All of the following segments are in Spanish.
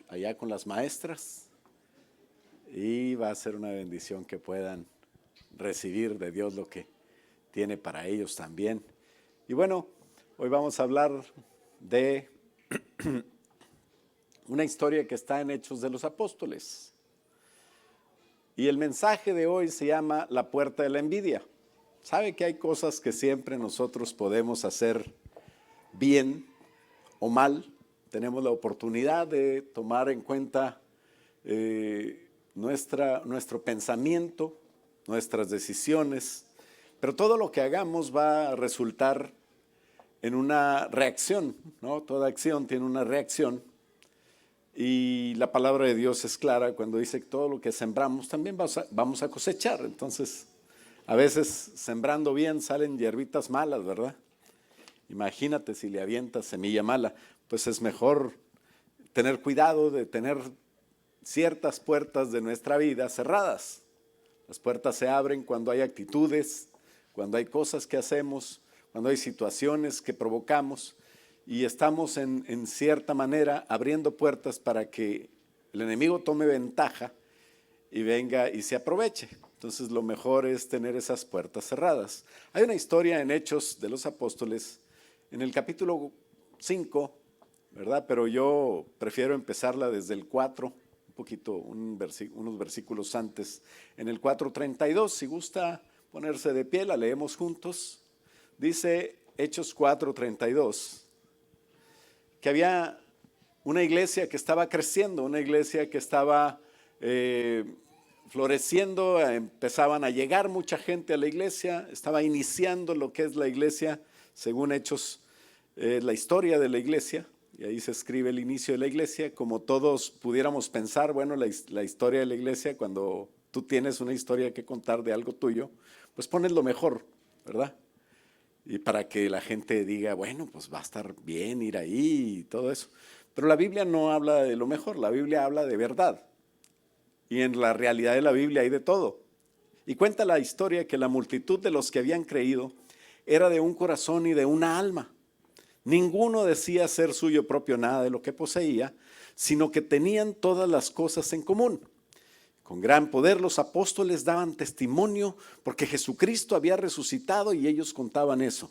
allá con las maestras y va a ser una bendición que puedan recibir de Dios lo que tiene para ellos también. Y bueno, hoy vamos a hablar de una historia que está en Hechos de los Apóstoles. Y el mensaje de hoy se llama La puerta de la envidia. ¿Sabe que hay cosas que siempre nosotros podemos hacer bien o mal? Tenemos la oportunidad de tomar en cuenta nuestro pensamiento, nuestras decisiones, pero todo lo que hagamos va a resultar en una reacción, ¿no? Toda acción tiene una reacción y la palabra de Dios es clara cuando dice que todo lo que sembramos también vamos a cosechar. Entonces, a veces sembrando bien salen hierbitas malas, ¿verdad? Imagínate si le avientas semilla mala, pues es mejor tener cuidado de tener ciertas puertas de nuestra vida cerradas. Las puertas se abren cuando hay actitudes, cuando hay cosas que hacemos, cuando hay situaciones que provocamos y estamos en cierta manera abriendo puertas para que el enemigo tome ventaja y venga y se aproveche. Entonces lo mejor es tener esas puertas cerradas. Hay una historia en Hechos de los Apóstoles, en el capítulo 5, ¿verdad? Pero yo prefiero empezarla desde el 4, un poquito, unos versículos antes. En el 4:32, si gusta ponerse de pie, la leemos juntos. Dice Hechos 4:32, que había una iglesia que estaba creciendo, una iglesia que estaba floreciendo, empezaban a llegar mucha gente a la iglesia, estaba iniciando lo que es la iglesia, según Hechos, la historia de la iglesia, y ahí se escribe el inicio de la iglesia, como todos pudiéramos pensar, bueno, la historia de la iglesia, cuando tú tienes una historia que contar de algo tuyo, pues pones lo mejor, ¿verdad? Y para que la gente diga, bueno, pues va a estar bien ir ahí y todo eso. Pero la Biblia no habla de lo mejor, la Biblia habla de verdad. Y en la realidad de la Biblia hay de todo. Y cuenta la historia que la multitud de los que habían creído era de un corazón y de una alma. Ninguno decía ser suyo propio nada de lo que poseía, sino que tenían todas las cosas en común. Con gran poder los apóstoles daban testimonio porque Jesucristo había resucitado y ellos contaban eso.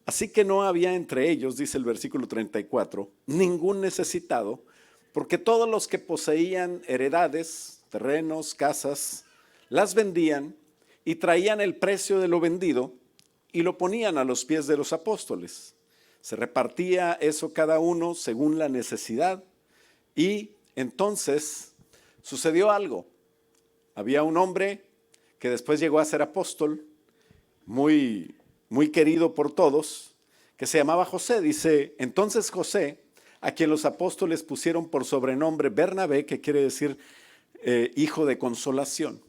Así que no había entre ellos, dice el versículo 34, ningún necesitado, porque todos los que poseían heredades, terrenos, casas, las vendían y traían el precio de lo vendido y lo ponían a los pies de los apóstoles. Se repartía eso cada uno según la necesidad y entonces sucedió algo. Había un hombre que después llegó a ser apóstol, muy querido por todos, que se llamaba José. Dice, entonces José, a quien los apóstoles pusieron por sobrenombre Bernabé, que quiere decir hijo de consolación.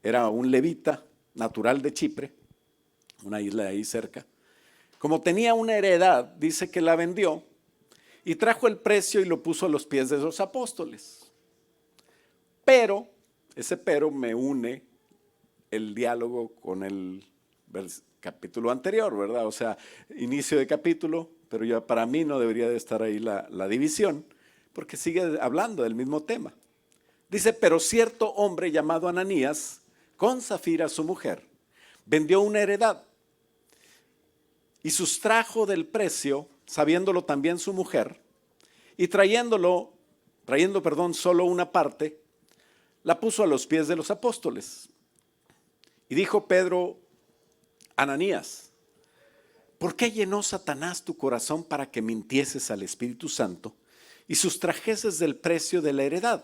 Era un levita natural de Chipre, una isla ahí cerca. Como tenía una heredad, dice que la vendió y trajo el precio y lo puso a los pies de los apóstoles. Pero, ese pero me une el diálogo con el capítulo anterior, ¿verdad? O sea, inicio de capítulo, pero ya para mí no debería de estar ahí la división, porque sigue hablando del mismo tema. Dice, pero cierto hombre llamado Ananías, con Zafira su mujer, vendió una heredad y sustrajo del precio, sabiéndolo también su mujer, y trayendo solo una parte, la puso a los pies de los apóstoles. Y dijo Pedro, Ananías, ¿por qué llenó Satanás tu corazón para que mintieses al Espíritu Santo y sustrajeses del precio de la heredad?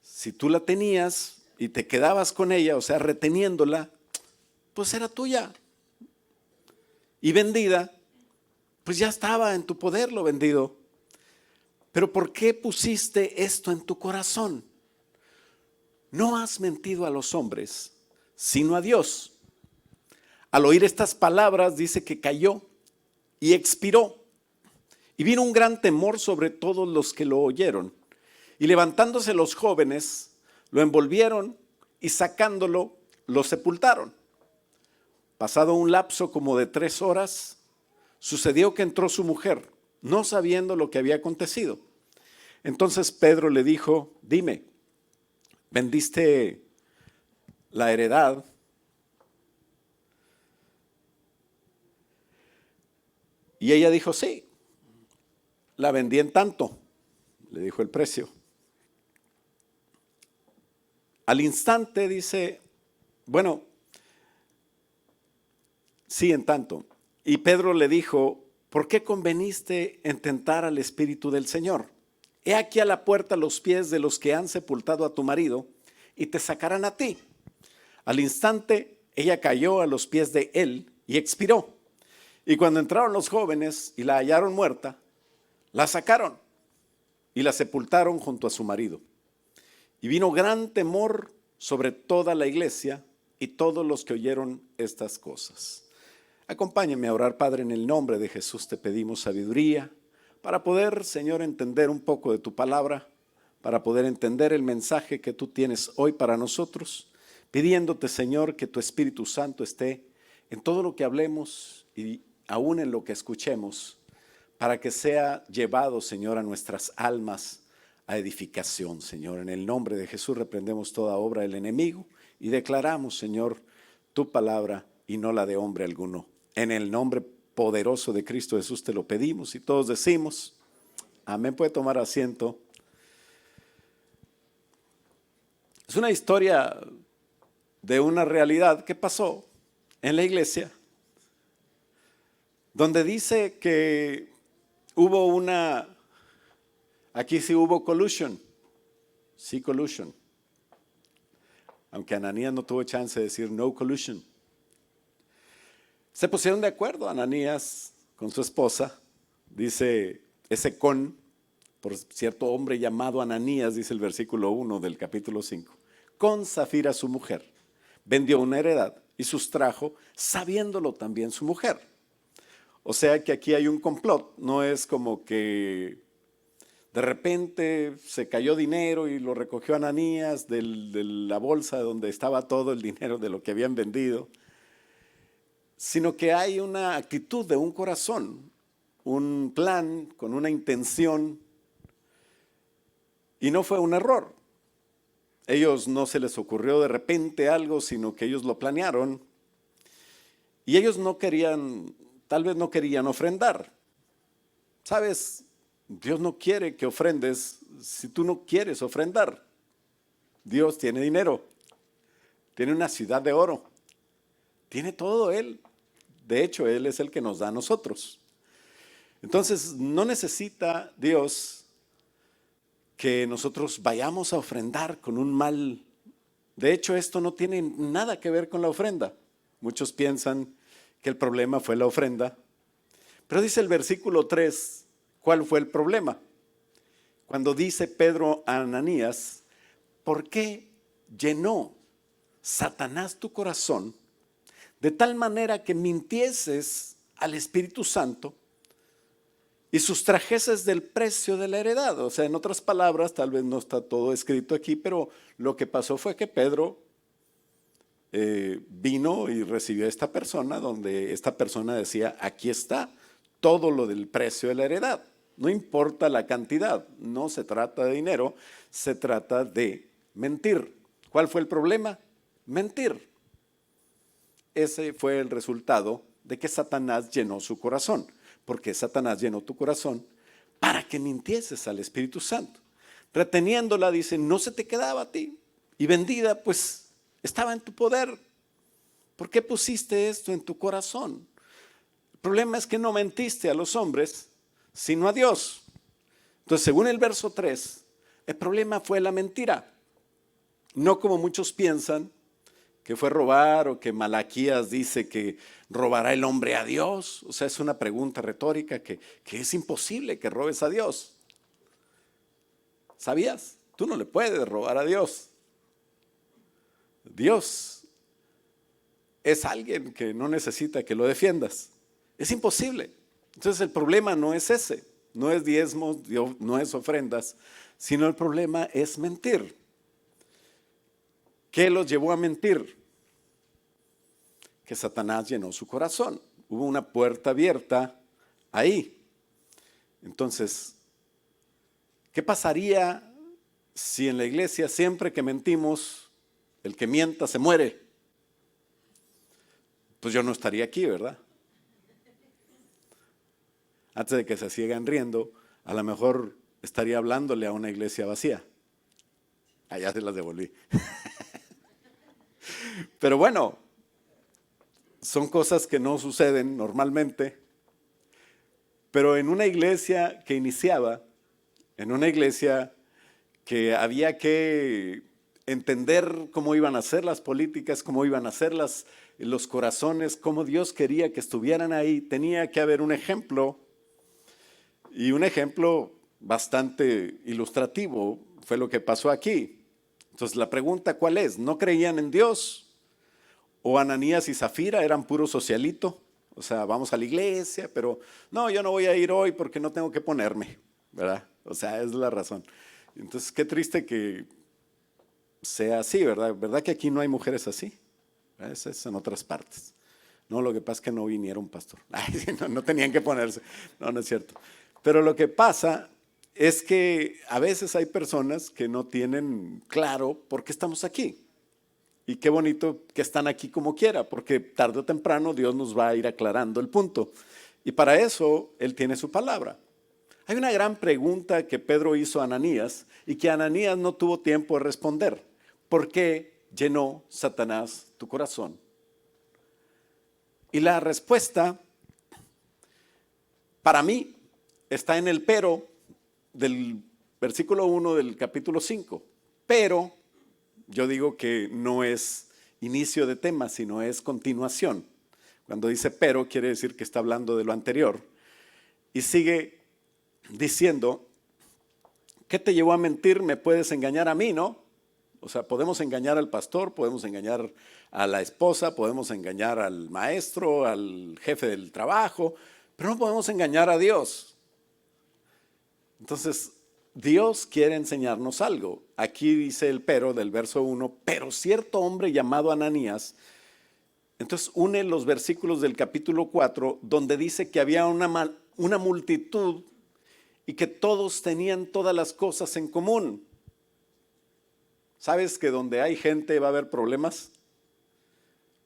Si tú la tenías y te quedabas con ella, o sea, reteniéndola, pues era tuya. Y vendida, pues ya estaba en tu poder lo vendido. Pero ¿por qué pusiste esto en tu corazón? No has mentido a los hombres, sino a Dios. Al oír estas palabras dice que cayó y expiró. Y vino un gran temor sobre todos los que lo oyeron. Y levantándose los jóvenes, lo envolvieron y sacándolo, lo sepultaron. Pasado un lapso como de 3 horas, sucedió que entró su mujer, no sabiendo lo que había acontecido. Entonces Pedro le dijo, dime, ¿vendiste la heredad? Y ella dijo, sí, la vendí en tanto, le dijo el precio. Al instante dice, bueno, sí, en tanto. Y Pedro le dijo, ¿por qué conveniste en tentar al Espíritu del Señor? He aquí a la puerta los pies de los que han sepultado a tu marido y te sacarán a ti. Al instante ella cayó a los pies de él y expiró. Y cuando entraron los jóvenes y la hallaron muerta, la sacaron y la sepultaron junto a su marido. Y vino gran temor sobre toda la iglesia y todos los que oyeron estas cosas. Acompáñame a orar, Padre, en el nombre de Jesús te pedimos sabiduría para poder, Señor, entender un poco de tu palabra, para poder entender el mensaje que tú tienes hoy para nosotros, pidiéndote, Señor, que tu Espíritu Santo esté en todo lo que hablemos y aún en lo que escuchemos, para que sea llevado, Señor, a nuestras almas a edificación, Señor. En el nombre de Jesús reprendemos toda obra del enemigo y declaramos, Señor, tu palabra y no la de hombre alguno. En el nombre poderoso de Cristo Jesús te lo pedimos y todos decimos, amén. Puede tomar asiento. Es una historia de una realidad que pasó en la iglesia, donde dice que hubo aquí sí hubo collusion, sí collusion, aunque Ananías no tuvo chance de decir no collusion. Se pusieron de acuerdo Ananías con su esposa, dice ese por cierto hombre llamado Ananías, dice el versículo 1 del capítulo 5, con Zafira su mujer, vendió una heredad y sustrajo, sabiéndolo también su mujer. O sea que aquí hay un complot, no es como que de repente se cayó dinero y lo recogió Ananías de la bolsa donde estaba todo el dinero de lo que habían vendido, sino que hay una actitud de un corazón, un plan con una intención, y no fue un error. Ellos no se les ocurrió de repente algo, sino que ellos lo planearon, y ellos no querían, tal vez no querían ofrendar. ¿Sabes? Dios no quiere que ofrendes si tú no quieres ofrendar. Dios tiene dinero, tiene una ciudad de oro, tiene todo Él. De hecho, Él es el que nos da a nosotros. Entonces, no necesita Dios que nosotros vayamos a ofrendar con un mal. De hecho, esto no tiene nada que ver con la ofrenda. Muchos piensan que el problema fue la ofrenda. Pero dice el versículo 3, ¿cuál fue el problema? Cuando dice Pedro a Ananías, ¿por qué llenó Satanás tu corazón de tal manera que mintieses al Espíritu Santo y sustrajeses del precio de la heredad? O sea, en otras palabras, tal vez no está todo escrito aquí, pero lo que pasó fue que Pedro vino y recibió a esta persona, donde esta persona decía, aquí está todo lo del precio de la heredad. No importa la cantidad, no se trata de dinero, se trata de mentir. ¿Cuál fue el problema? Mentir. Ese fue el resultado de que Satanás llenó su corazón. Porque Satanás llenó tu corazón para que mintieses al Espíritu Santo. Reteniéndola, dice, no se te quedaba a ti. Y vendida, pues, estaba en tu poder. ¿Por qué pusiste esto en tu corazón? El problema es que no mentiste a los hombres, sino a Dios. Entonces, según el verso 3, el problema fue la mentira. No como muchos piensan, que fue robar, o que Malaquías dice que robará el hombre a Dios. O sea, es una pregunta retórica que es imposible que robes a Dios. ¿Sabías? Tú no le puedes robar a Dios. Dios es alguien que no necesita que lo defiendas. Es imposible. Entonces el problema no es ese, no es diezmos, no es ofrendas, sino el problema es mentir. ¿Qué los llevó a mentir? Que Satanás llenó su corazón. Hubo una puerta abierta ahí. Entonces, ¿qué pasaría si en la iglesia siempre que mentimos, el que mienta se muere? Pues yo no estaría aquí, ¿verdad? Antes de que se sigan riendo, a lo mejor estaría hablándole a una iglesia vacía. Allá se las devolví. Pero bueno, son cosas que no suceden normalmente. Pero en una iglesia que iniciaba, en una iglesia que había que entender cómo iban a ser las políticas, cómo iban a ser los corazones, cómo Dios quería que estuvieran ahí, tenía que haber un ejemplo, y un ejemplo bastante ilustrativo fue lo que pasó aquí. Entonces la pregunta, ¿cuál es? ¿No creían en Dios? ¿O Ananías y Zafira eran puro socialito? O sea, vamos a la iglesia, pero no, yo no voy a ir hoy porque no tengo que ponerme, ¿verdad? O sea, es la razón. Entonces, qué triste que sea así, ¿verdad? ¿Verdad que aquí no hay mujeres así? Eso es en otras partes. No, lo que pasa es que no vinieron, pastor. Ay, no tenían que ponerse. No, no es cierto. Pero lo que pasa es que a veces hay personas que no tienen claro por qué estamos aquí. Y qué bonito que están aquí como quiera, porque tarde o temprano Dios nos va a ir aclarando el punto. Y para eso Él tiene su palabra. Hay una gran pregunta que Pedro hizo a Ananías y que Ananías no tuvo tiempo de responder. ¿Por qué llenó Satanás tu corazón? Y la respuesta, para mí, está en el pero del versículo 1 del capítulo 5. Pero yo digo que no es inicio de tema, sino es continuación. Cuando dice pero, quiere decir que está hablando de lo anterior. Y sigue diciendo, ¿qué te llevó a mentir? Me puedes engañar a mí, ¿no? O sea, podemos engañar al pastor, podemos engañar a la esposa, podemos engañar al maestro, al jefe del trabajo, pero no podemos engañar a Dios. Entonces, Dios quiere enseñarnos algo. Aquí dice el pero del verso 1, pero cierto hombre llamado Ananías. Entonces une los versículos del capítulo 4, donde dice que había una multitud y que todos tenían todas las cosas en común. ¿Sabes que donde hay gente va a haber problemas?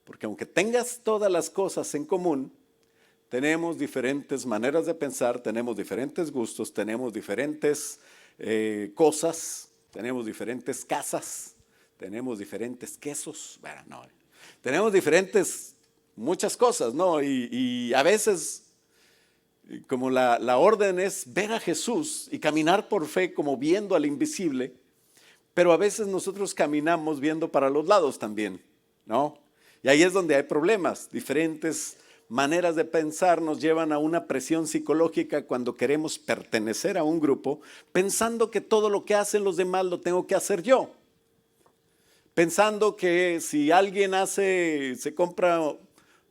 Porque aunque tengas todas las cosas en común, tenemos diferentes maneras de pensar, tenemos diferentes gustos, tenemos diferentes cosas, tenemos diferentes casas, tenemos diferentes quesos, bueno, no, tenemos diferentes, muchas cosas, ¿no? Y a veces, como la orden es ver a Jesús y caminar por fe como viendo al invisible, pero a veces nosotros caminamos viendo para los lados también, ¿no? Y ahí es donde hay problemas, diferentes maneras de pensar nos llevan a una presión psicológica cuando queremos pertenecer a un grupo, pensando que todo lo que hacen los demás lo tengo que hacer yo. Pensando que si alguien se compra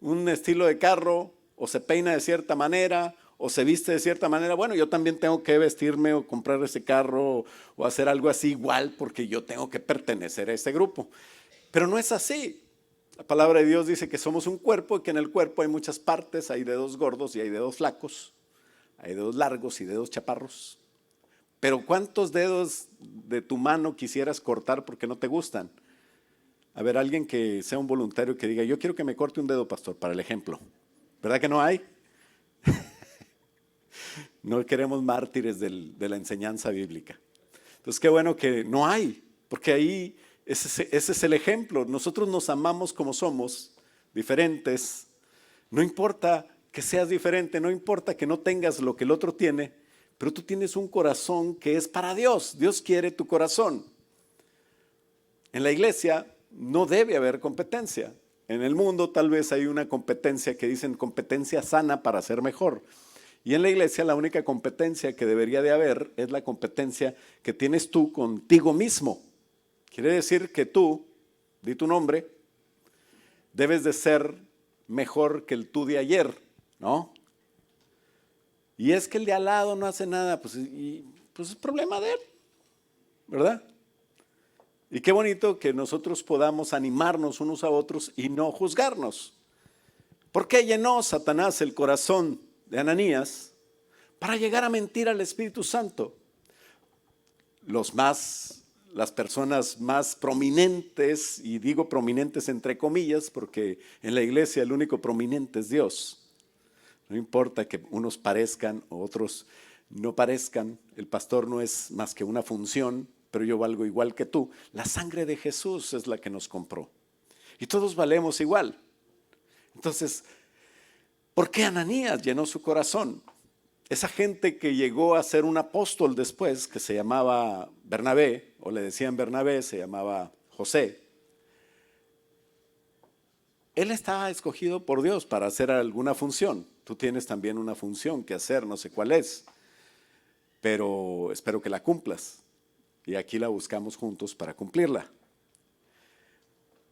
un estilo de carro o se peina de cierta manera o se viste de cierta manera, bueno, yo también tengo que vestirme o comprar ese carro o hacer algo así igual porque yo tengo que pertenecer a ese grupo. Pero no es así. La palabra de Dios dice que somos un cuerpo y que en el cuerpo hay muchas partes, hay dedos gordos y hay dedos flacos, hay dedos largos y dedos chaparros. Pero ¿cuántos dedos de tu mano quisieras cortar porque no te gustan? A ver, alguien que sea un voluntario que diga, yo quiero que me corte un dedo, pastor, para el ejemplo. ¿Verdad que no hay? No queremos mártires de la enseñanza bíblica. Entonces, qué bueno que no hay, porque ahí ese es el ejemplo. Nosotros nos amamos como somos, diferentes. No importa que seas diferente, no importa que no tengas lo que el otro tiene, pero tú tienes un corazón que es para Dios. Dios quiere tu corazón. En la iglesia no debe haber competencia. En el mundo tal vez hay una competencia que dicen competencia sana para ser mejor. Y en la iglesia la única competencia que debería de haber es la competencia que tienes tú contigo mismo. Quiere decir que tú, di tu nombre, debes de ser mejor que el tú de ayer, ¿no? Y es que el de al lado no hace nada, pues es problema de él, ¿verdad? Y qué bonito que nosotros podamos animarnos unos a otros y no juzgarnos. ¿Por qué llenó Satanás el corazón de Ananías? para llegar a mentir al Espíritu Santo. Las personas más prominentes, y digo prominentes entre comillas, porque en la iglesia el único prominente es Dios. No importa que unos parezcan o otros no parezcan, el pastor no es más que una función, pero yo valgo igual que tú. La sangre de Jesús es la que nos compró. Y todos valemos igual. Entonces, ¿por qué Ananías llenó su corazón? Esa gente que llegó a ser un apóstol después, que se llamaba Bernabé, o le decían Bernabé, se llamaba José. Él estaba escogido por Dios para hacer alguna función. Tú tienes también una función que hacer, no sé cuál es, pero espero que la cumplas. Y aquí la buscamos juntos para cumplirla.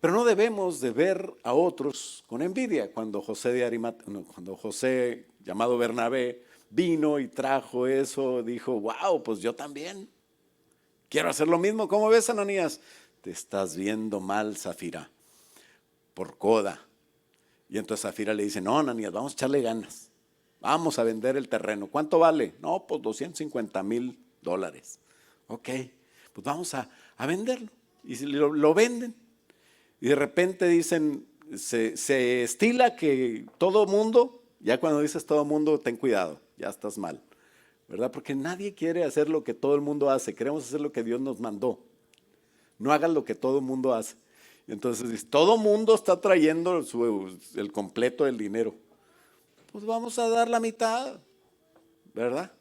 Pero no debemos de ver a otros con envidia. Cuando José, llamado Bernabé, vino y trajo eso, dijo, wow, pues yo también quiero hacer lo mismo. ¿Cómo ves, Ananías? Te estás viendo mal, Zafira, por coda. Y entonces Zafira le dice, no, Ananías, vamos a echarle ganas. Vamos a vender el terreno. ¿Cuánto vale? No, pues $250,000. Ok, pues vamos a venderlo. Y lo venden. Y de repente dicen, se estila que todo mundo, ya cuando dices todo mundo, ten cuidado, ya estás mal, ¿verdad? Porque nadie quiere hacer lo que todo el mundo hace, queremos hacer lo que Dios nos mandó. No hagan lo que todo el mundo hace. Entonces, todo el mundo está trayendo el completo del dinero. Pues vamos a dar la mitad, ¿verdad?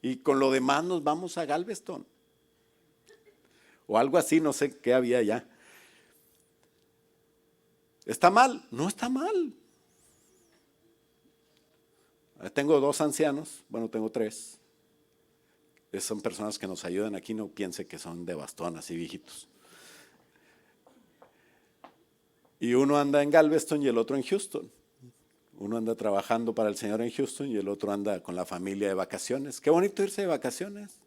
Y con lo demás nos vamos a Galveston. O algo así, no sé qué había allá. ¿Está mal? No está mal. Tengo 2 ancianos, bueno, tengo 3. Son personas que nos ayudan aquí, no piense que son de bastón, así viejitos. Y uno anda en Galveston y el otro en Houston. Uno anda trabajando para el Señor en Houston y el otro anda con la familia de vacaciones. Qué bonito irse de vacaciones,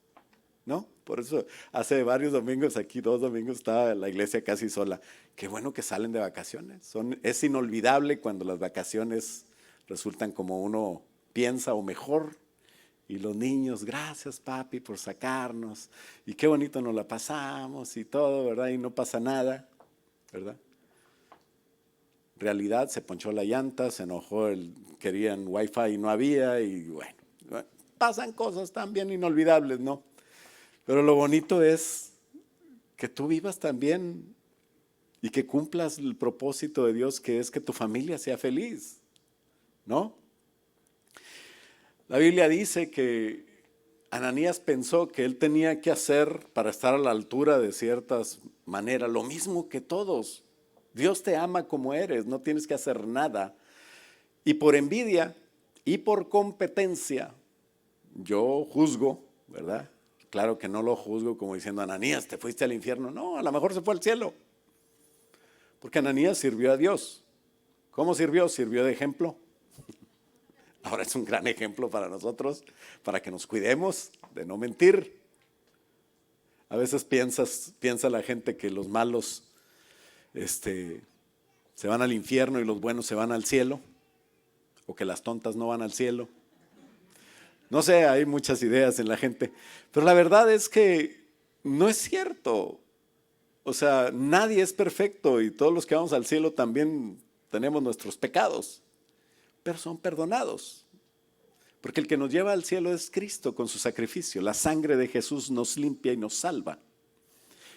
¿no? Por eso hace varios domingos, aquí 2 domingos, estaba la iglesia casi sola. Qué bueno que salen de vacaciones. Es inolvidable cuando las vacaciones resultan como uno piensa o mejor. Y los niños, gracias papi por sacarnos. Y qué bonito nos la pasamos y todo, ¿verdad? Y no pasa nada, ¿verdad? Realidad, se ponchó la llanta, se enojó, querían wifi y no había. Y bueno, pasan cosas también inolvidables, ¿no? Pero lo bonito es que tú vivas también y que cumplas el propósito de Dios, que es que tu familia sea feliz, ¿no? La Biblia dice que Ananías pensó que él tenía que hacer para estar a la altura de ciertas maneras, lo mismo que todos. Dios te ama como eres, no tienes que hacer nada. Y por envidia y por competencia, yo juzgo, ¿verdad? Claro que no lo juzgo como diciendo, Ananías, te fuiste al infierno. No, a lo mejor se fue al cielo. Porque Ananías sirvió a Dios. ¿Cómo sirvió? Sirvió de ejemplo. Ahora es un gran ejemplo para nosotros, para que nos cuidemos de no mentir. A veces piensa la gente que los malos se van al infierno y los buenos se van al cielo, o que las tontas no van al cielo. No sé, hay muchas ideas en la gente, pero la verdad es que no es cierto. O sea, nadie es perfecto y todos los que vamos al cielo también tenemos nuestros pecados, pero son perdonados. Porque el que nos lleva al cielo es Cristo con su sacrificio. La sangre de Jesús nos limpia y nos salva.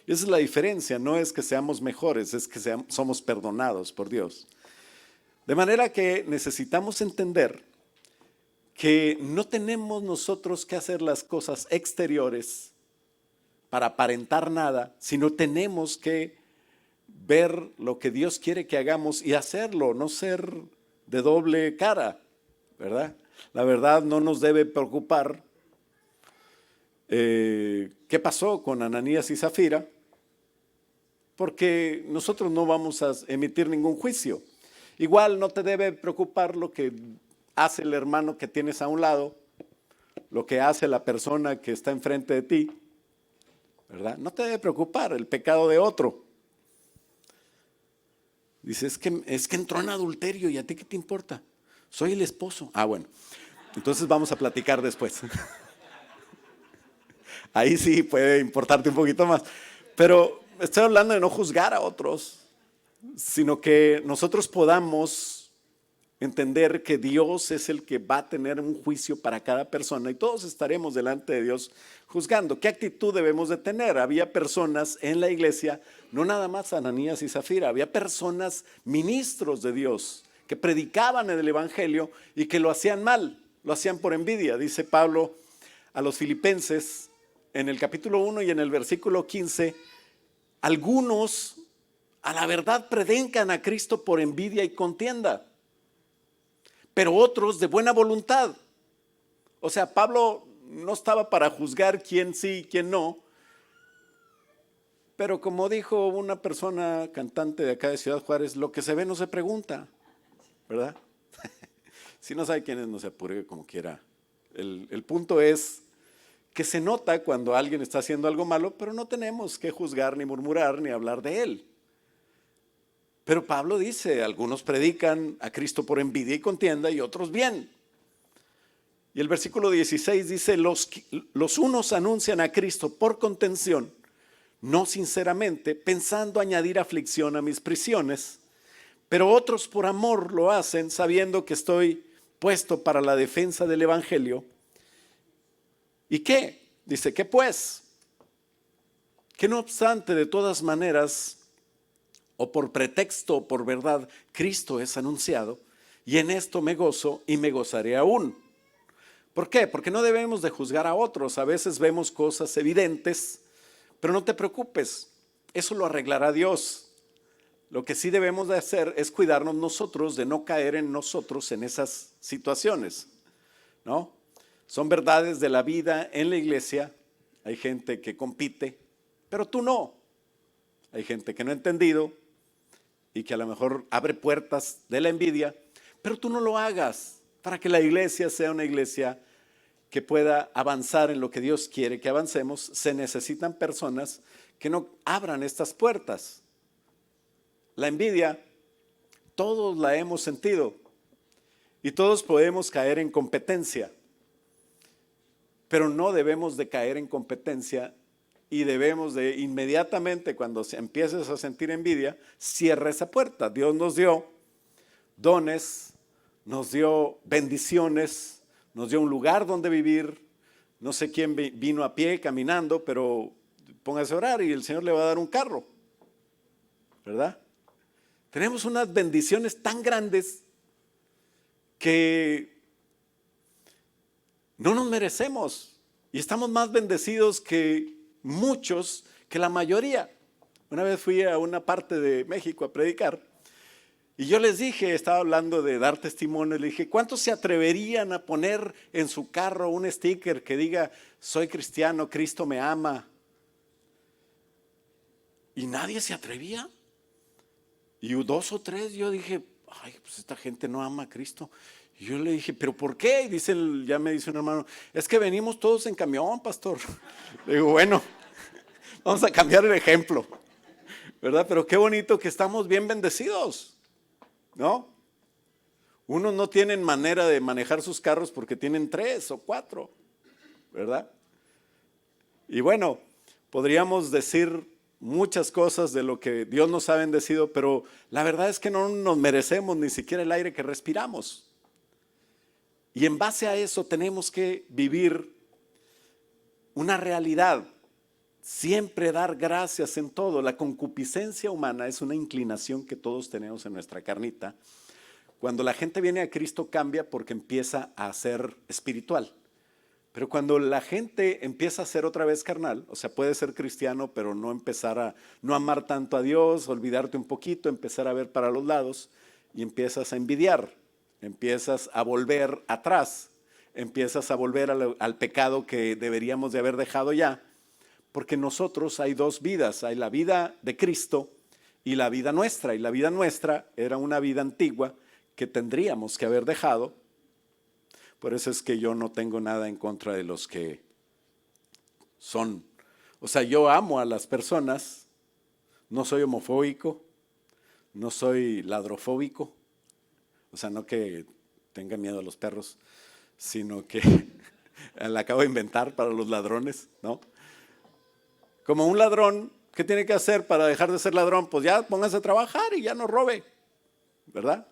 Y esa es la diferencia, no es que seamos mejores, es que somos perdonados por Dios. De manera que necesitamos entender que no tenemos nosotros que hacer las cosas exteriores para aparentar nada, sino tenemos que ver lo que Dios quiere que hagamos y hacerlo, no ser de doble cara, ¿verdad? La verdad no nos debe preocupar qué pasó con Ananías y Zafira, porque nosotros no vamos a emitir ningún juicio. Igual no te debe preocupar lo que hace el hermano que tienes a un lado, lo que hace la persona que está enfrente de ti, ¿verdad? No te debe preocupar el pecado de otro. Dice, es que entró en adulterio, ¿y a ti qué te importa? Soy el esposo. Ah, bueno. Entonces vamos a platicar después. Ahí sí puede importarte un poquito más. Pero estoy hablando de no juzgar a otros, sino que nosotros podamos entender que Dios es el que va a tener un juicio para cada persona y todos estaremos delante de Dios juzgando. ¿Qué actitud debemos de tener? Había personas en la iglesia, no nada más Ananías y Zafira, había personas, ministros de Dios, que predicaban el evangelio y que lo hacían mal, lo hacían por envidia. Dice Pablo a los filipenses en el capítulo 1 y en el versículo 15, algunos a la verdad predican a Cristo por envidia y contienda, pero otros de buena voluntad. O sea, Pablo no estaba para juzgar quién sí y quién no, pero como dijo una persona cantante de acá de Ciudad Juárez, lo que se ve no se pregunta, ¿verdad? Si no sabe quién es, no se apure como quiera. El punto es que se nota cuando alguien está haciendo algo malo, pero no tenemos que juzgar, ni murmurar, ni hablar de él. Pero Pablo dice, algunos predican a Cristo por envidia y contienda y otros bien. Y el versículo 16 dice, los unos anuncian a Cristo por contención, no sinceramente, pensando añadir aflicción a mis prisiones, pero otros por amor lo hacen, sabiendo que estoy puesto para la defensa del evangelio. ¿Y qué? Dice, ¿qué pues? Que no obstante, de todas maneras, o por pretexto o por verdad, Cristo es anunciado, y en esto me gozo y me gozaré aún. ¿Por qué? Porque no debemos de juzgar a otros. A veces vemos cosas evidentes, pero no te preocupes, eso lo arreglará Dios. Lo que sí debemos de hacer es cuidarnos nosotros de no caer en nosotros en esas situaciones, ¿no? Son verdades de la vida en la iglesia. Hay gente que compite, pero tú no. Hay gente que no ha entendido y que a lo mejor abre puertas de la envidia, pero tú no lo hagas para que la iglesia sea una iglesia que pueda avanzar en lo que Dios quiere que avancemos. Se necesitan personas que no abran estas puertas. La envidia, todos la hemos sentido y todos podemos caer en competencia, pero no debemos de caer en competencia y debemos de inmediatamente, cuando empieces a sentir envidia, cierra esa puerta. Dios nos dio dones, nos dio bendiciones, nos dio un lugar donde vivir. No sé quién vino a pie caminando, pero póngase a orar y el Señor le va a dar un carro, ¿verdad? Tenemos unas bendiciones tan grandes que no nos merecemos y estamos más bendecidos que muchos, que la mayoría. Una vez fui a una parte de México a predicar y yo les dije, estaba hablando de dar testimonio, le dije, ¿cuántos se atreverían a poner en su carro un sticker que diga, soy cristiano, Cristo me ama? Y nadie se atrevía. Y 2 o 3 yo dije, ay, pues esta gente no ama a Cristo. Y yo le dije, ¿pero por qué? Y ya me dice un hermano, es que venimos todos en camión, pastor. Le digo, bueno, vamos a cambiar el ejemplo, ¿verdad? Pero qué bonito que estamos bien bendecidos, ¿no? Unos no tienen manera de manejar sus carros porque tienen 3 o 4, ¿verdad? Y bueno, podríamos decir muchas cosas de lo que Dios nos ha bendecido, pero la verdad es que no nos merecemos ni siquiera el aire que respiramos. Y en base a eso tenemos que vivir una realidad, siempre dar gracias en todo. La concupiscencia humana es una inclinación que todos tenemos en nuestra carnita. Cuando la gente viene a Cristo cambia porque empieza a ser espiritual. Pero cuando la gente empieza a ser otra vez carnal, o sea, puede ser cristiano, pero no empezar a no amar tanto a Dios, olvidarte un poquito, empezar a ver para los lados y empiezas a envidiar, empiezas a volver atrás, empiezas a volver al pecado que deberíamos de haber dejado ya, porque nosotros hay 2 vidas, hay la vida de Cristo y la vida nuestra, y la vida nuestra era una vida antigua que tendríamos que haber dejado. Por eso es que yo no tengo nada en contra de los que son, o sea, yo amo a las personas, no soy homofóbico, no soy ladrofóbico, o sea, no que tenga miedo a los perros, sino que la acabo de inventar para los ladrones, ¿no? Como un ladrón, ¿qué tiene que hacer para dejar de ser ladrón? Pues ya póngase a trabajar y ya no robe, ¿verdad?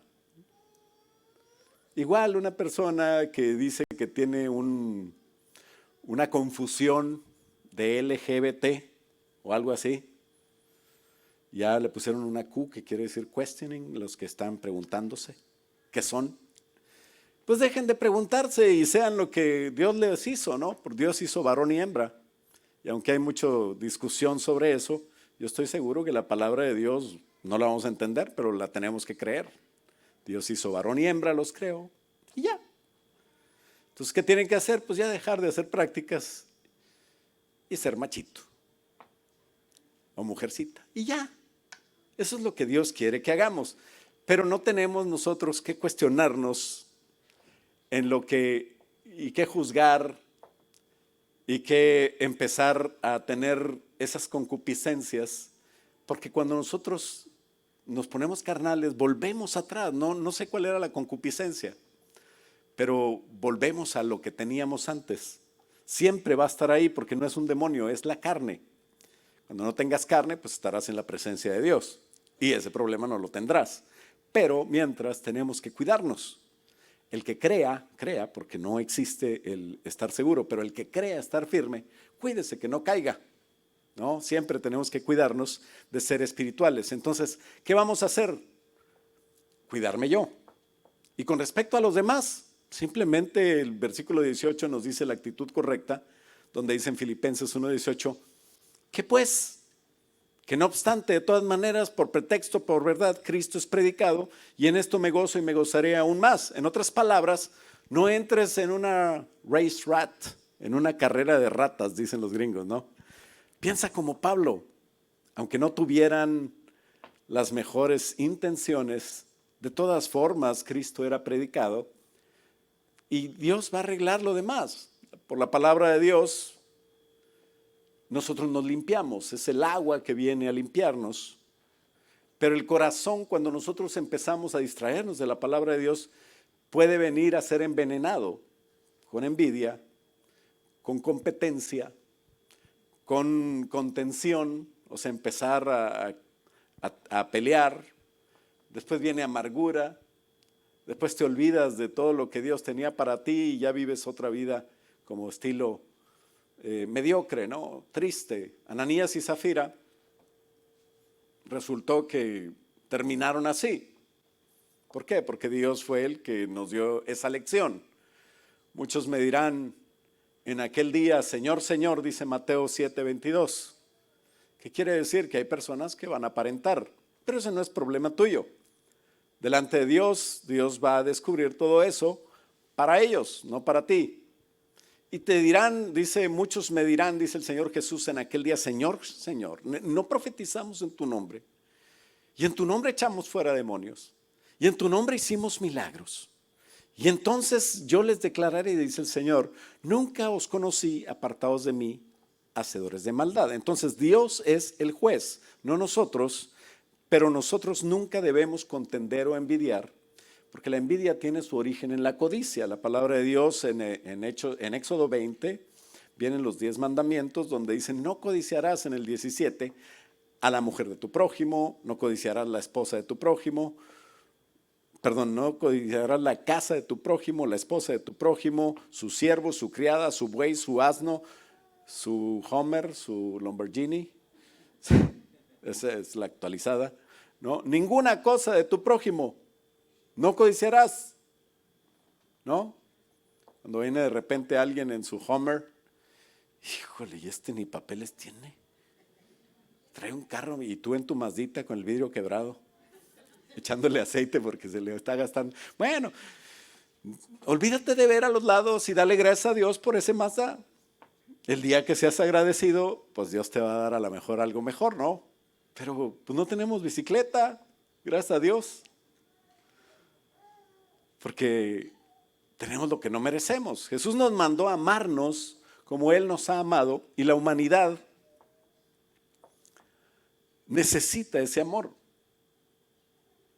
Igual una persona que dice que tiene una confusión de LGBT o algo así, ya le pusieron una Q que quiere decir questioning, los que están preguntándose qué son. Pues dejen de preguntarse y sean lo que Dios les hizo, ¿no? Porque Dios hizo varón y hembra. Y aunque hay mucha discusión sobre eso, yo estoy seguro que la palabra de Dios no la vamos a entender, pero la tenemos que creer. Dios hizo varón y hembra, los creó y ya. Entonces, ¿qué tienen que hacer? Pues ya dejar de hacer prácticas y ser machito o mujercita y ya. Eso es lo que Dios quiere que hagamos. Pero no tenemos nosotros que cuestionarnos en lo que y que juzgar y que empezar a tener esas concupiscencias, porque cuando nosotros nos ponemos carnales, volvemos atrás. No sé cuál era la concupiscencia, pero volvemos a lo que teníamos antes. Siempre va a estar ahí porque no es un demonio, es la carne. Cuando no tengas carne, pues estarás en la presencia de Dios y ese problema no lo tendrás. Pero mientras tenemos que cuidarnos. El que crea, crea, porque no existe el estar seguro, pero el que crea estar firme, cuídese que no caiga, ¿no? Siempre tenemos que cuidarnos de ser espirituales. Entonces, ¿qué vamos a hacer? Cuidarme yo. Y con respecto a los demás, simplemente el versículo 18 nos dice la actitud correcta, donde dice en Filipenses 1:18, ¿qué pues? Que no obstante, de todas maneras, por pretexto, por verdad, Cristo es predicado y en esto me gozo y me gozaré aún más. En otras palabras, no entres en una race rat, en una carrera de ratas, dicen los gringos, ¿no? Piensa como Pablo, aunque no tuvieran las mejores intenciones, de todas formas Cristo era predicado y Dios va a arreglar lo demás. Por la palabra de Dios, nosotros nos limpiamos, es el agua que viene a limpiarnos, pero el corazón, cuando nosotros empezamos a distraernos de la palabra de Dios, puede venir a ser envenenado con envidia, con competencia, con contención, o sea, empezar a pelear, después viene amargura, después te olvidas de todo lo que Dios tenía para ti y ya vives otra vida como estilo mediocre, ¿no? Triste. Ananías y Zafira resultó que terminaron así. ¿Por qué? Porque Dios fue el que nos dio esa lección. Muchos me dirán en aquel día, Señor, Señor, dice Mateo 7:22. ¿Qué quiere decir? Que hay personas que van a aparentar, pero ese no es problema tuyo. Delante de Dios, Dios va a descubrir todo eso para ellos, no para ti. Y te dirán, muchos me dirán, dice el Señor Jesús en aquel día, Señor, Señor, no profetizamos en tu nombre. Y en tu nombre echamos fuera demonios. Y en tu nombre hicimos milagros. Y entonces yo les declararé, dice el Señor, nunca os conocí, apartados de mí, hacedores de maldad. Entonces Dios es el juez, no nosotros, pero nosotros nunca debemos contender o envidiar, porque la envidia tiene su origen en la codicia. La palabra de Dios en Éxodo 20 vienen los 10 mandamientos donde dicen no codiciarás en el 17 a la mujer de tu prójimo, no codiciarás la esposa de tu prójimo, perdón, no codiciarás la casa de tu prójimo, la esposa de tu prójimo, su siervo, su criada, su buey, su asno, su Hummer, su Lamborghini, esa es la actualizada, ¿no? Ninguna cosa de tu prójimo. No codiciarás, ¿no? Cuando viene de repente alguien en su Hummer, híjole, y este ni papeles tiene. Trae un carro y tú en tu Mazdita con el vidrio quebrado, echándole aceite porque se le está gastando. Bueno, olvídate de ver a los lados y dale gracias a Dios por ese Mazda. El día que seas agradecido, pues Dios te va a dar a lo mejor algo mejor, ¿no? Pero pues no tenemos bicicleta, gracias a Dios. Porque tenemos lo que no merecemos. Jesús nos mandó a amarnos como Él nos ha amado y la humanidad necesita ese amor.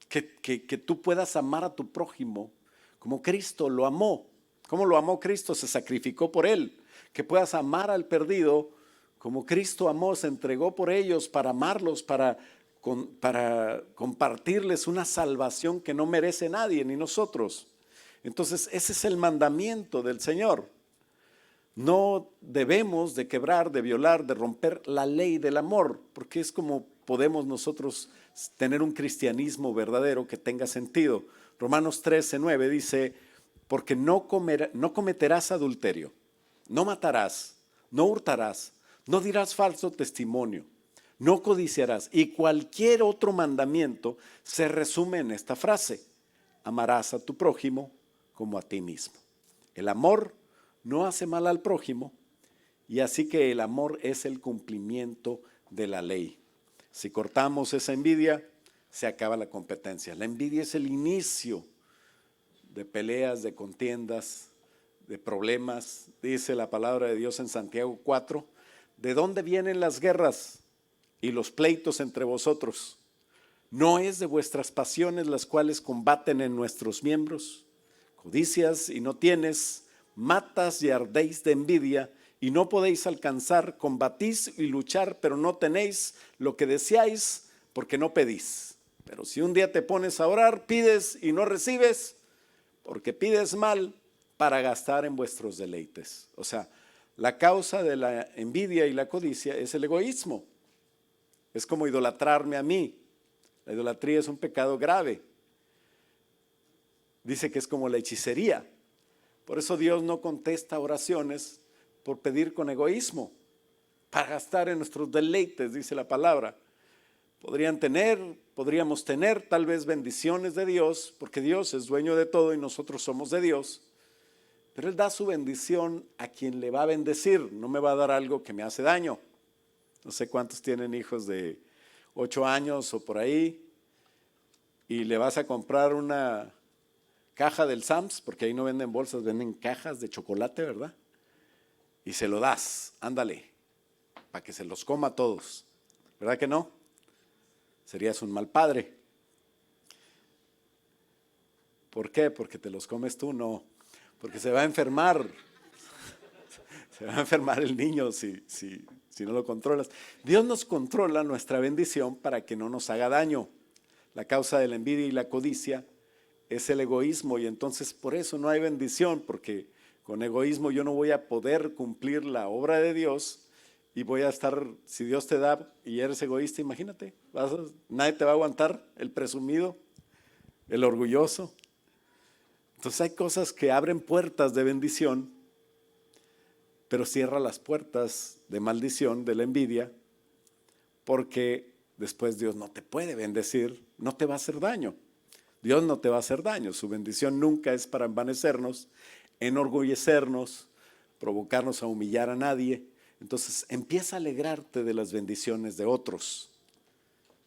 Que tú puedas amar a tu prójimo como Cristo lo amó, ¿Cómo lo amó Cristo? Se sacrificó por él. Que puedas amar al perdido como Cristo amó, se entregó por ellos para amarlos, para compartirles una salvación que no merece nadie, ni nosotros. Entonces, ese es el mandamiento del Señor. No debemos de quebrar, de violar, de romper la ley del amor, porque es como podemos nosotros tener un cristianismo verdadero que tenga sentido. Romanos 13:9 dice, porque no cometerás adulterio, no matarás, no hurtarás, no dirás falso testimonio, no codiciarás. Y cualquier otro mandamiento se resume en esta frase: amarás a tu prójimo como a ti mismo. El amor no hace mal al prójimo, y así que el amor es el cumplimiento de la ley. Si cortamos esa envidia, se acaba la competencia. La envidia es el inicio de peleas, de contiendas, de problemas. Dice la palabra de Dios en Santiago 4, ¿de dónde vienen las guerras y los pleitos entre vosotros? ¿No es de vuestras pasiones las cuales combaten en nuestros miembros? Codicias y no tienes, matas y ardéis de envidia y no podéis alcanzar, combatís y luchar, pero no tenéis lo que deseáis porque no pedís. Pero si un día te pones a orar, pides y no recibes, porque pides mal para gastar en vuestros deleites. O sea, la causa de la envidia y la codicia es el egoísmo. Es como idolatrarme a mí. La idolatría es un pecado grave. Dice que es como la hechicería. Por eso Dios no contesta oraciones por pedir con egoísmo, para gastar en nuestros deleites, dice la palabra. Podríamos tener tal vez bendiciones de Dios, porque Dios es dueño de todo y nosotros somos de Dios, pero Él da su bendición a quien le va a bendecir, no me va a dar algo que me hace daño. No sé cuántos tienen hijos de 8 años o por ahí, y le vas a comprar una caja del Sams, porque ahí no venden bolsas, venden cajas de chocolate, ¿verdad? Y se lo das, ándale, para que se los coma todos, ¿verdad que no? Serías un mal padre. ¿Por qué? Porque te los comes tú, no, porque se va a enfermar, se va a enfermar el niño si no lo controlas. Dios nos controla nuestra bendición para que no nos haga daño. La causa de la envidia y la codicia es el egoísmo, y entonces por eso no hay bendición, porque con egoísmo yo no voy a poder cumplir la obra de Dios y voy a estar, si Dios te da y eres egoísta, imagínate, nadie te va a aguantar, el presumido, el orgulloso. Entonces hay cosas que abren puertas de bendición, pero cierra las puertas de maldición, de la envidia, porque después Dios no te puede bendecir, no te va a hacer daño. Dios no te va a hacer daño, su bendición nunca es para envanecernos, enorgullecernos, provocarnos a humillar a nadie. Entonces empieza a alegrarte de las bendiciones de otros,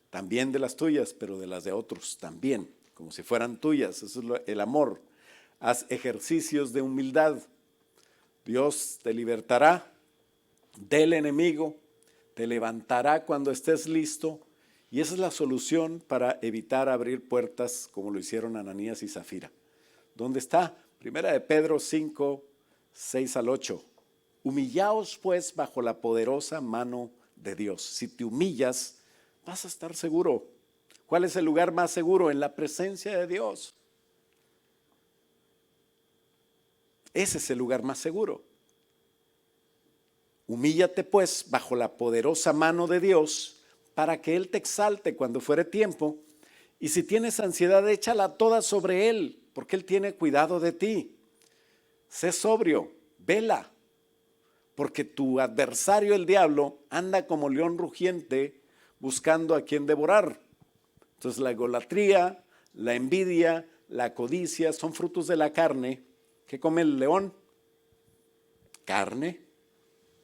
también de las tuyas, pero de las de otros también, como si fueran tuyas. Eso es el amor. Haz ejercicios de humildad. Dios te libertará del enemigo, te levantará cuando estés listo, y esa es la solución para evitar abrir puertas como lo hicieron Ananías y Zafira. ¿Dónde está? Primera de Pedro 5, 6 al 8. Humillaos pues bajo la poderosa mano de Dios. Si te humillas, vas a estar seguro. ¿Cuál es el lugar más seguro? En la presencia de Dios. Ese es el lugar más seguro. Humíllate pues bajo la poderosa mano de Dios, para que Él te exalte cuando fuere tiempo. Y si tienes ansiedad, échala toda sobre Él, porque Él tiene cuidado de ti. Sé sobrio, vela, porque tu adversario el diablo anda como león rugiente buscando a quien devorar. Entonces la egolatría, la envidia, la codicia son frutos de la carne. ¿Qué come el león? Carne,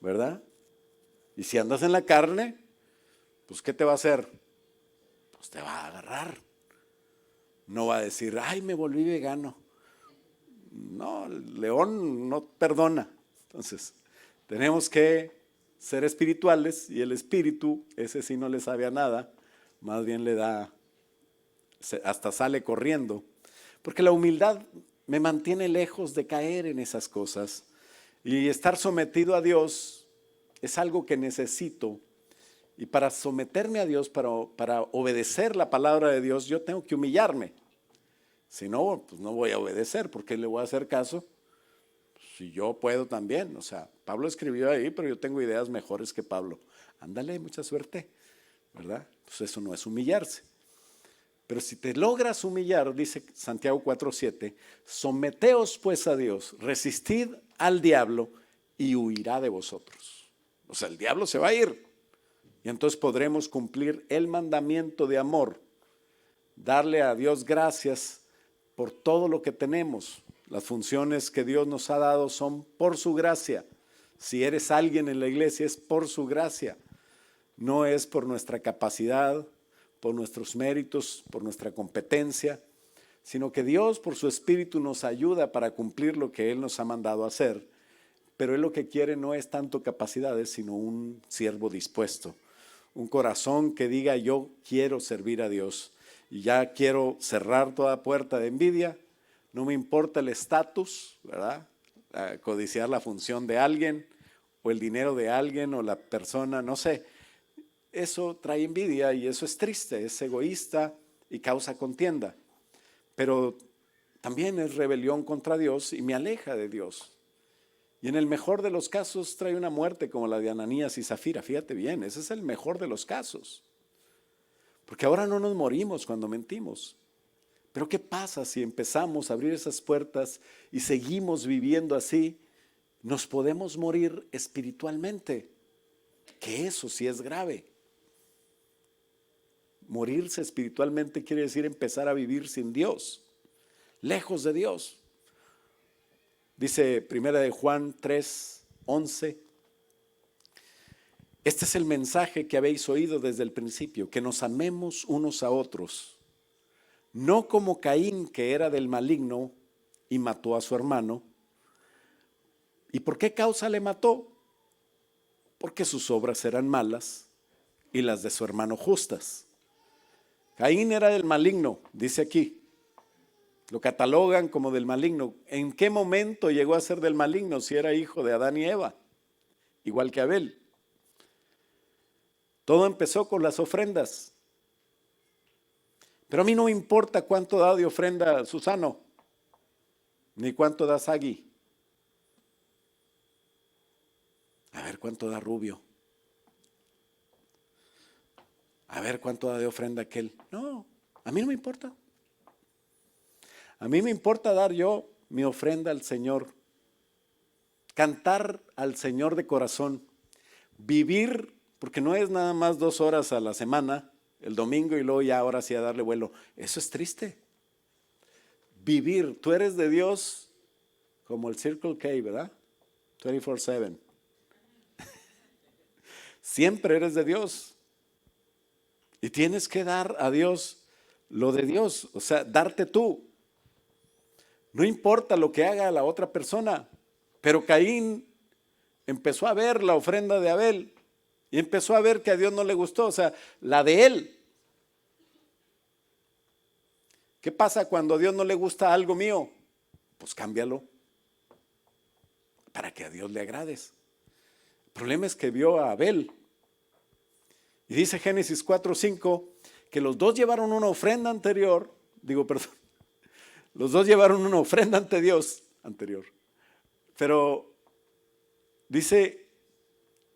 ¿verdad? Y si andas en la carne, pues ¿qué te va a hacer? Pues te va a agarrar. No va a decir, ay, me volví vegano. No, el león no perdona. Entonces, tenemos que ser espirituales, y el espíritu, ese sí no le sabe a nada, más bien le da, hasta sale corriendo. Porque la humildad me mantiene lejos de caer en esas cosas. Y estar sometido a Dios es algo que necesito. Y para someterme a Dios, para obedecer la palabra de Dios, yo tengo que humillarme. Si no, pues no voy a obedecer, porque le voy a hacer caso. Si yo puedo también. O sea, Pablo escribió ahí, pero yo tengo ideas mejores que Pablo. Ándale, mucha suerte, ¿verdad? Pues eso no es humillarse. Pero si te logras humillar, dice Santiago 4:7, someteos pues a Dios, resistid al diablo y huirá de vosotros. O sea, el diablo se va a ir. Y entonces podremos cumplir el mandamiento de amor, darle a Dios gracias por todo lo que tenemos. Las funciones que Dios nos ha dado son por su gracia. Si eres alguien en la iglesia es por su gracia, no es por nuestra capacidad, por nuestros méritos, por nuestra competencia, sino que Dios por su Espíritu nos ayuda para cumplir lo que Él nos ha mandado a hacer. Pero Él lo que quiere no es tanto capacidades, sino un siervo dispuesto, un corazón que diga yo quiero servir a Dios y ya quiero cerrar toda puerta de envidia, no me importa el estatus, ¿verdad? Codiciar la función de alguien o el dinero de alguien o la persona, no sé. Eso trae envidia y eso es triste, es egoísta y causa contienda. Pero también es rebelión contra Dios y me aleja de Dios. Y en el mejor de los casos trae una muerte como la de Ananías y Zafira. Fíjate bien, ese es el mejor de los casos. Porque ahora no nos morimos cuando mentimos. Pero ¿qué pasa si empezamos a abrir esas puertas y seguimos viviendo así? Nos podemos morir espiritualmente, que eso sí es grave. Morirse espiritualmente quiere decir empezar a vivir sin Dios, lejos de Dios. Dice 1 de Juan 3:11, este es el mensaje que habéis oído desde el principio, que nos amemos unos a otros, no como Caín, que era del maligno y mató a su hermano. ¿Y por qué causa le mató? Porque sus obras eran malas y las de su hermano justas. Caín era del maligno, dice aquí. Lo catalogan como del maligno. ¿En qué momento llegó a ser del maligno si era hijo de Adán y Eva? Igual que Abel. Todo empezó con las ofrendas. Pero a mí no me importa cuánto da de ofrenda Susano, ni cuánto da Sagui. A ver cuánto da Rubio. A ver cuánto da de ofrenda aquel. No, a mí no me importa. A mí me importa dar yo mi ofrenda al Señor. Cantar al Señor de corazón. Vivir, porque no es nada más 2 horas a la semana, el domingo y luego ya ahora sí a darle vuelo. Eso es triste. Vivir, tú eres de Dios como el Circle K, ¿verdad? 24/7. Siempre eres de Dios. Y tienes que dar a Dios lo de Dios, o sea, darte tú. No importa lo que haga la otra persona, pero Caín empezó a ver la ofrenda de Abel y empezó a ver que a Dios no le gustó, o sea, la de él. ¿Qué pasa cuando a Dios no le gusta algo mío? Pues cámbialo para que a Dios le agrades. El problema es que vio a Abel. Y dice Génesis 4:5 que los dos llevaron una ofrenda anterior, los dos llevaron una ofrenda ante Dios anterior. Pero dice,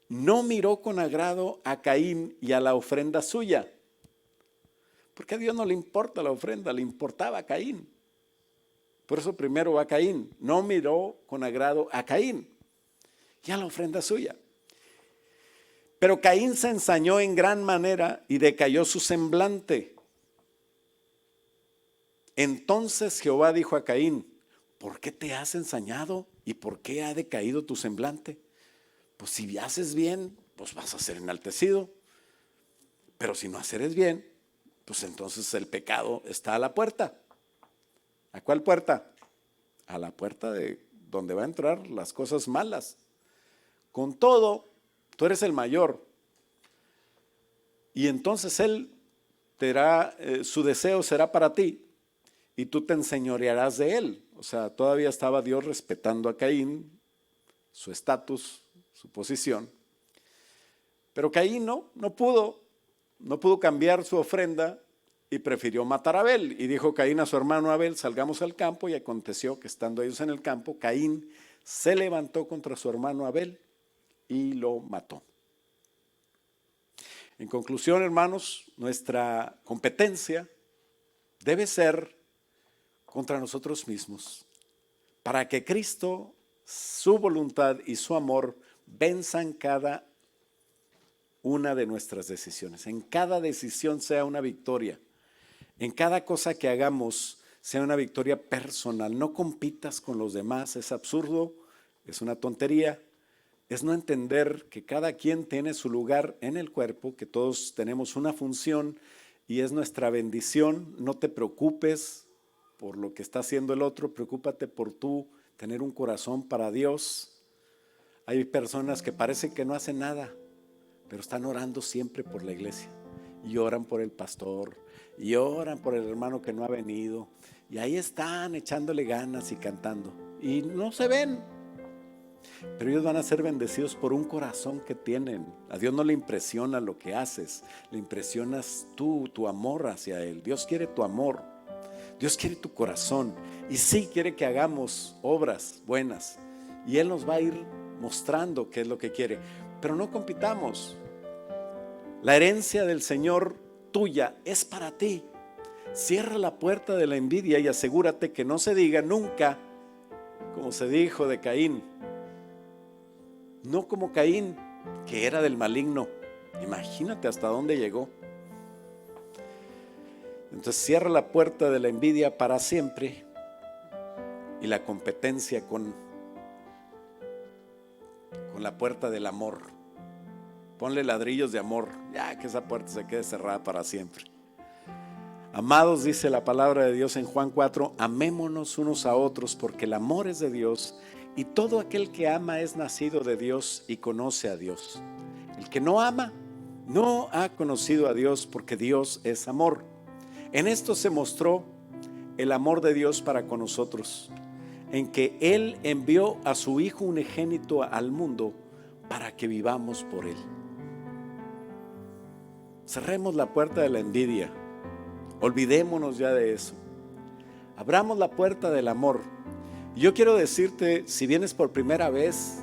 no miró con agrado a Caín y a la ofrenda suya. Porque a Dios no le importa la ofrenda, le importaba a Caín. Por eso primero va Caín. No miró con agrado a Caín y a la ofrenda suya. Pero Caín se ensañó en gran manera y decayó su semblante. Entonces Jehová dijo a Caín, ¿por qué te has ensañado y por qué ha decaído tu semblante? Pues si haces bien, pues vas a ser enaltecido. Pero si no haces bien, pues entonces el pecado está a la puerta. ¿A cuál puerta? A la puerta de donde va a entrar las cosas malas. Con todo, tú eres el mayor. Y entonces él te dará, su deseo será para ti. y tú te enseñorearás de él. O sea, todavía estaba Dios respetando a Caín, su estatus, su posición. Pero Caín no pudo cambiar su ofrenda y prefirió matar a Abel. Y dijo Caín a su hermano Abel: salgamos al campo. Y aconteció que estando ellos en el campo, Caín se levantó contra su hermano Abel y lo mató. En conclusión, hermanos, nuestra competencia debe ser contra nosotros mismos, para que Cristo, su voluntad y su amor venzan cada una de nuestras decisiones. En cada decisión sea una victoria. En cada cosa que hagamos sea una victoria personal. No compitas con los demás, es absurdo, es una tontería. Es no entender que cada quien tiene su lugar en el cuerpo, que todos tenemos una función y es nuestra bendición. No te preocupes por lo que está haciendo el otro, preocúpate por tú tener un corazón para Dios. Hay personas que parece que no hacen nada, pero están orando siempre por la iglesia y oran por el pastor y oran por el hermano que no ha venido y ahí están echándole ganas y cantando y no se ven. Pero ellos van a ser bendecidos por un corazón que tienen. A Dios no le impresiona lo que haces, le impresionas tú, tu amor hacia Él. Dios quiere tu amor, Dios quiere tu corazón y sí quiere que hagamos obras buenas y Él nos va a ir mostrando qué es lo que quiere. Pero no compitamos. La herencia del Señor tuya es para ti. Cierra la puerta de la envidia y asegúrate que no se diga nunca como se dijo de Caín. No como Caín, que era del maligno. Imagínate hasta dónde llegó. Entonces cierra la puerta de la envidia para siempre y la competencia con la puerta del amor. Ponle ladrillos de amor, ya que esa puerta se quede cerrada para siempre. Amados, dice la palabra de Dios en Juan 4, amémonos unos a otros porque el amor es de Dios y todo aquel que ama es nacido de Dios y conoce a Dios. El que no ama no ha conocido a Dios porque Dios es amor. En esto se mostró el amor de Dios para con nosotros, en que Él envió a su Hijo unigénito al mundo para que vivamos por Él. Cerremos la puerta de la envidia, olvidémonos ya de eso, abramos la puerta del amor. Yo quiero decirte, si vienes por primera vez,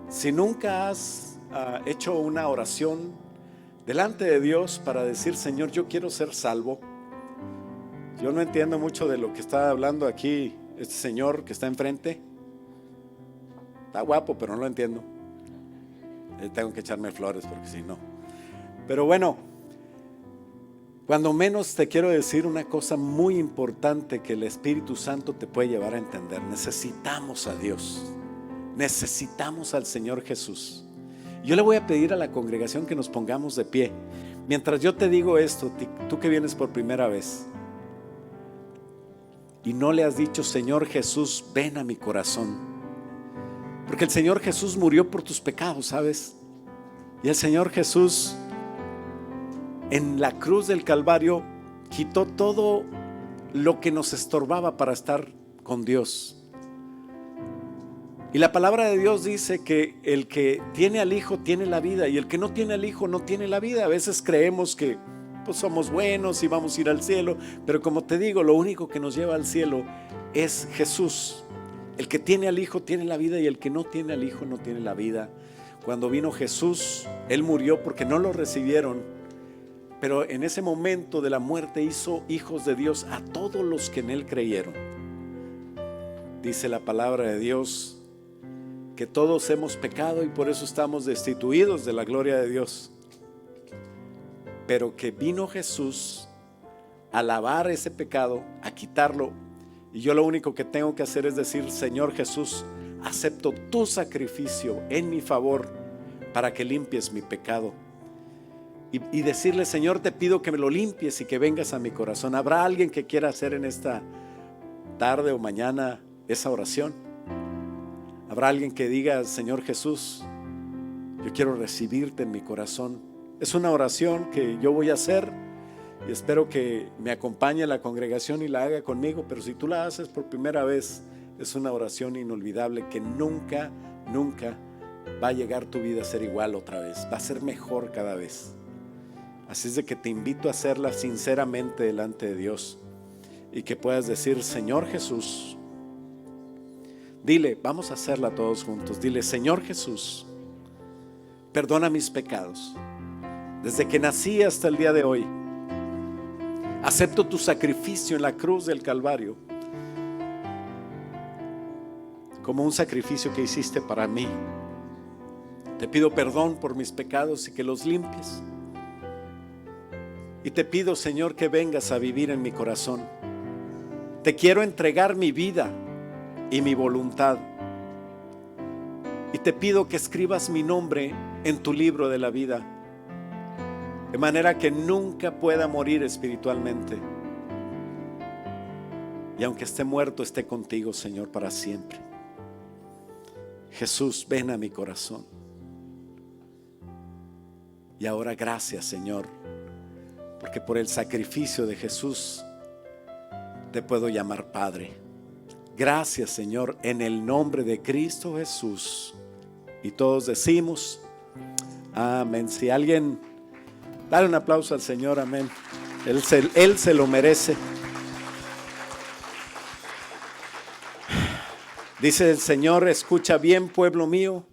si nunca has hecho una oración delante de Dios para decir: Señor, yo quiero ser salvo. Yo no entiendo mucho de lo que está hablando aquí este señor que está enfrente. Está guapo, pero no lo entiendo. Tengo que echarme flores porque si no. Pero bueno, cuando menos te quiero decir una cosa muy importante que el Espíritu Santo te puede llevar a entender. Necesitamos a Dios, necesitamos al Señor Jesús. Yo le voy a pedir a la congregación que nos pongamos de pie. Mientras yo te digo esto, tú que vienes por primera vez y no le has dicho: Señor Jesús, ven a mi corazón. Porque el Señor Jesús murió por tus pecados, ¿sabes? Y el Señor Jesús en la cruz del Calvario quitó todo lo que nos estorbaba para estar con Dios. Y la palabra de Dios dice que el que tiene al Hijo tiene la vida y el que no tiene al Hijo no tiene la vida. A veces creemos que pues somos buenos y vamos a ir al cielo, pero como te digo, lo único que nos lleva al cielo es Jesús. El que tiene al Hijo tiene la vida y el que no tiene al Hijo no tiene la vida. Cuando vino Jesús, Él murió porque no lo recibieron. Pero en ese momento de la muerte hizo hijos de Dios a todos los que en Él creyeron. Dice la palabra de Dios que todos hemos pecado y por eso estamos destituidos de la gloria de Dios. Pero que vino Jesús a lavar ese pecado, a quitarlo. Y yo lo único que tengo que hacer es decir: Señor Jesús, acepto tu sacrificio en mi favor para que limpies mi pecado. Y decirle: Señor, te pido que me lo limpies y que vengas a mi corazón. ¿Habrá alguien que quiera hacer en esta tarde o mañana esa oración? ¿Habrá alguien que diga: Señor Jesús, yo quiero recibirte en mi corazón? Es una oración que yo voy a hacer y espero que me acompañe la congregación y la haga conmigo, pero si tú la haces por primera vez, es una oración inolvidable que nunca va a llegar tu vida a ser igual otra vez, va a ser mejor cada vez. Así es de que te invito a hacerla sinceramente delante de Dios y que puedas decir: Señor Jesús, dile, vamos a hacerla todos juntos, dile: Señor Jesús, perdona mis pecados. Desde que nací hasta el día de hoy, acepto tu sacrificio en la cruz del Calvario como un sacrificio que hiciste para mí. Te pido perdón por mis pecados y que los limpies. Y te pido, Señor, que vengas a vivir en mi corazón. Te quiero entregar mi vida y mi voluntad. Y te pido que escribas mi nombre en tu libro de la vida, de manera que nunca pueda morir espiritualmente. Y aunque esté muerto, esté contigo, Señor, para siempre. Jesús, ven a mi corazón. Y ahora gracias, Señor, porque por el sacrificio de Jesús te puedo llamar Padre. Gracias, Señor, en el nombre de Cristo Jesús. Y todos decimos amén. Si alguien, dale un aplauso al Señor, amén. Él se lo merece. Dice el Señor: escucha bien, pueblo mío,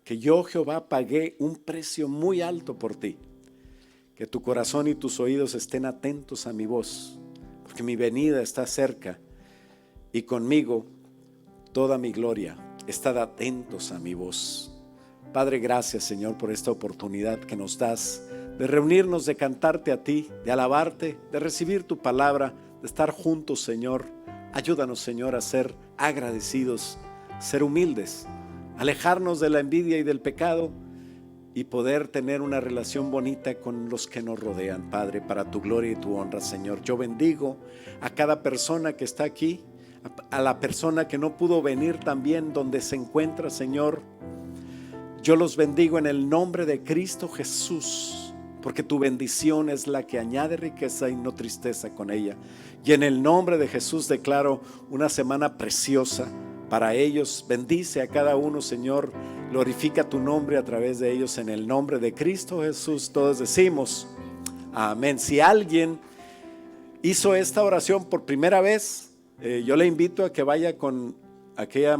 que yo, Jehová, pagué un precio muy alto por ti. Que tu corazón y tus oídos estén atentos a mi voz, porque mi venida está cerca y conmigo toda mi gloria. Estad atentos a mi voz. Padre, gracias, Señor, por esta oportunidad que nos das de reunirnos, de cantarte a ti, de alabarte, de recibir tu palabra, de estar juntos, Señor. Ayúdanos, Señor, a ser agradecidos, ser humildes, alejarnos de la envidia y del pecado y poder tener una relación bonita con los que nos rodean, Padre, para tu gloria y tu honra, Señor. Yo bendigo a cada persona que está aquí, a la persona que no pudo venir también donde se encuentra, Señor. Yo los bendigo en el nombre de Cristo Jesús, porque tu bendición es la que añade riqueza y no tristeza con ella. Y en el nombre de Jesús declaro una semana preciosa para ellos. Bendice a cada uno, Señor. Glorifica tu nombre a través de ellos en el nombre de Cristo Jesús. Todos decimos amén. Si alguien hizo esta oración por primera vez, yo le invito a que vaya con aquella,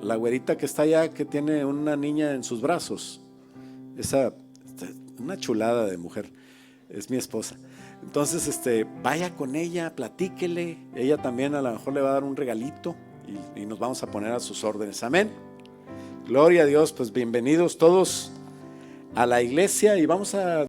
la güerita que está allá, que tiene una niña en sus brazos. Una chulada de mujer, es mi esposa. Entonces vaya con ella, platíquele. Ella también a lo mejor le va a dar un regalito y nos vamos a poner a sus órdenes. Amén. Gloria a Dios. Pues bienvenidos todos a la iglesia y vamos a